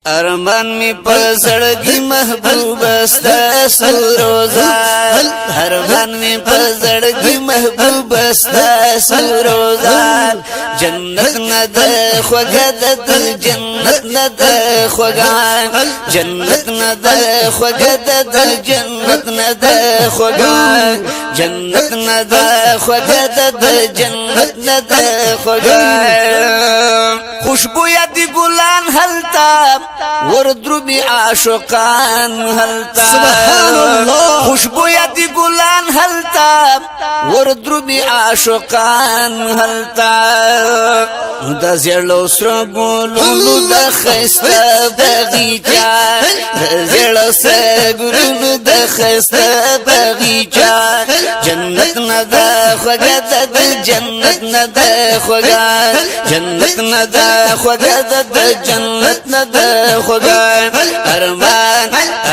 ارمان می پزړګي محبوب استا سروزا ارمان می پزړګي محبوب استا سروزا جنت ند خوګد جنت ند خوګا جنت ند خوګد جنت ند خوګا جنت ند خوګد جنت ند خوګا خوشبو یادی ګلان هلتا وردربی عاشقان هلتا سبحان الله خوشبو یادی ګلان هلتا وردربی عاشقان هلتا د زړو سره ګلونو د خسته بغیچا زړو سره ګلونو د خسته بغیچا جنت ند خوګد جنت ند خوګا جنت ند خوګد جنت ند خوګا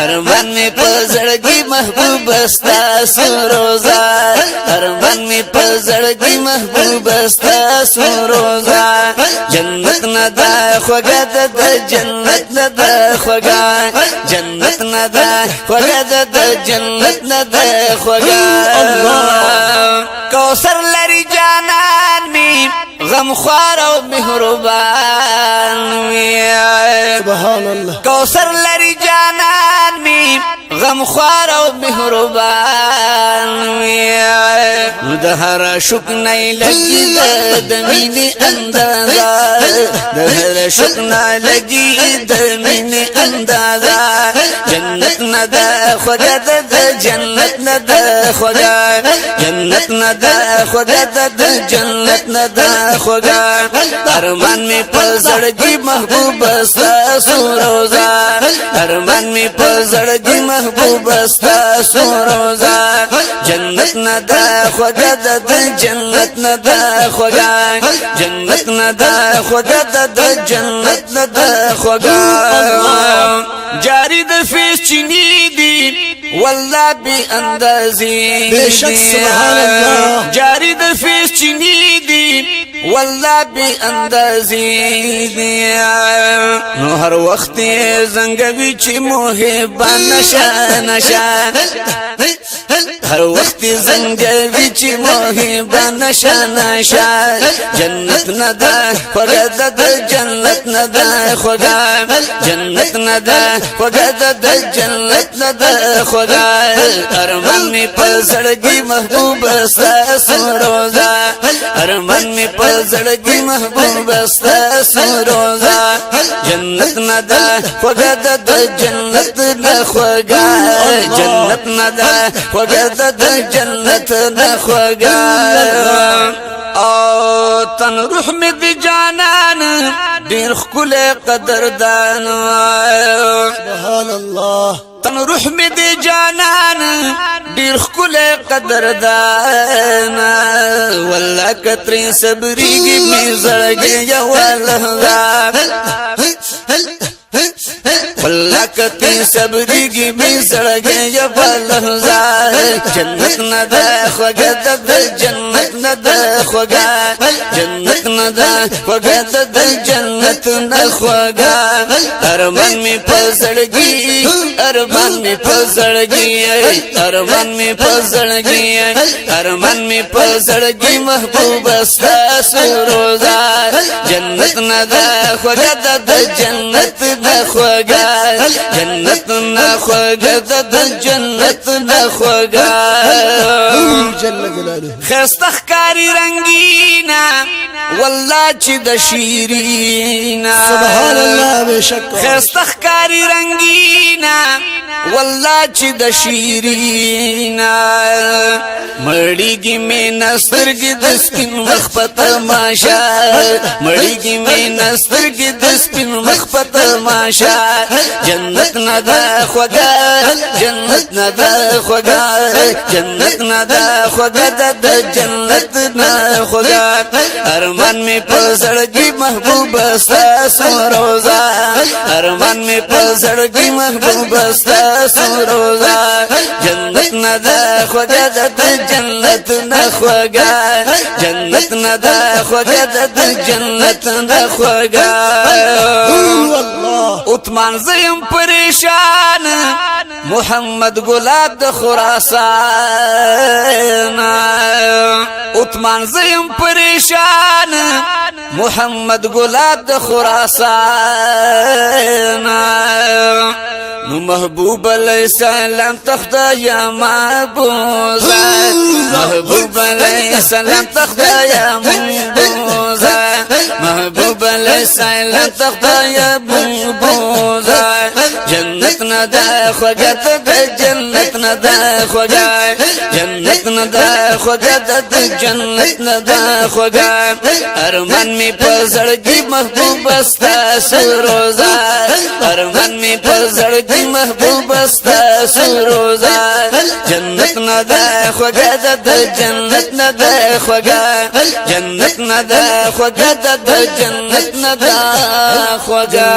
ارمان می پزړګي محبوب استا سروزا ارمان می پزړګي محبوب استا سروزا جنت ند خوګد جنت ند خوګا جنت ند خوګد جنت ند خوګا کوثر لري جانان می غم خوار او مهربان سبحان الله کوثر لري جانان می غم خوار او مهربان د هر شک نه لګي د مینې اندازا د هر شک نه لګي د مینې اندازا جنت ند خوګد جنت ند خوګا جنت ند خوګد جنت ند خوګا ارمان می پزړګي محبوب استا سروزا ارمان می پزړګي محبوب استا سروزا جنت ند خوګد جنت ند خوګا جنت ند خوګد جنت ند خوګا جاری د فیس چینی دی والله بی اندازی بشک سبحان الله جاری د فیس چینی دی والله بی اندازی دی نو هر وخت زنګوي چې محبان نشه نشه هر وخت زنګوي چې محبان نشه نشه جنت ند خوګد جنت ند خوګا جنت ند خوګد جنت ند خوګا ارمان می پزړګي محبوب استا سروزا ارمان می پزړګي محبوب استا سروزا جنت ند خوګد جنت ند خوګا جنت ند خوګد جنت ند خوګا او تن روح می دی جانان ډیر خل قدردان سبحان الله تن روح می دی جانان ډیر خل قدردان والله کتري صبرېږي می زړګي یو والله والله کتري صبرېږي می زړګي یو والله جنت ند خوګد جنت ند خوګا جنت ند خوګد جنت ند خوګا ارمان می پزړګي ارمان می پزړګي ارمان می پزړګي ارمان می پزړګي محبوب استا سروزا جنت ند خوګد جنت ند خوګا جنت ند خوګد جنت ند خوګا جل جلاله خستخ کاری رنگینا والله چې د شیرینا سبحان الله بشک خستخ کاری رنگینا والله چې د شیرینا مړیږي می نسترګې د سپین مخ په تماشا مړیږي می نسترګې د سپین مخ په تماشا جنت ند خوګا جنت ند خوګا جنت ند خوګا د جنت ند خوګا ارمان می پزړګي محبوب استا سروزا ارمان می پزړګي محبوب استا ستا سروزا جنت ندا خوگا د جنت نخوگا جنت ندا خوگا د جنت نخوگا عثمان زیم پریشان محمد گلاب د خراسان عثمان زیم پریشان محمد گلاب د خراسان نو محبوب علیہ السلام تختا یا محبوزا محبوب علیہ السلام تختا یا محبوزا محبوب علیہ السلام تختا یا محبوزا جنت ندا خوگت د جنت ندا خوگا جنت ندا خوگت د جنت ندا خوگا ارمان می پزړګي محبوب استا سروزا ارمان می پزړګي محبوب استا سروزا جنت ندا خوگا د جنت ندا خوگا جنت ندا خوگا د جنت ندا خوگا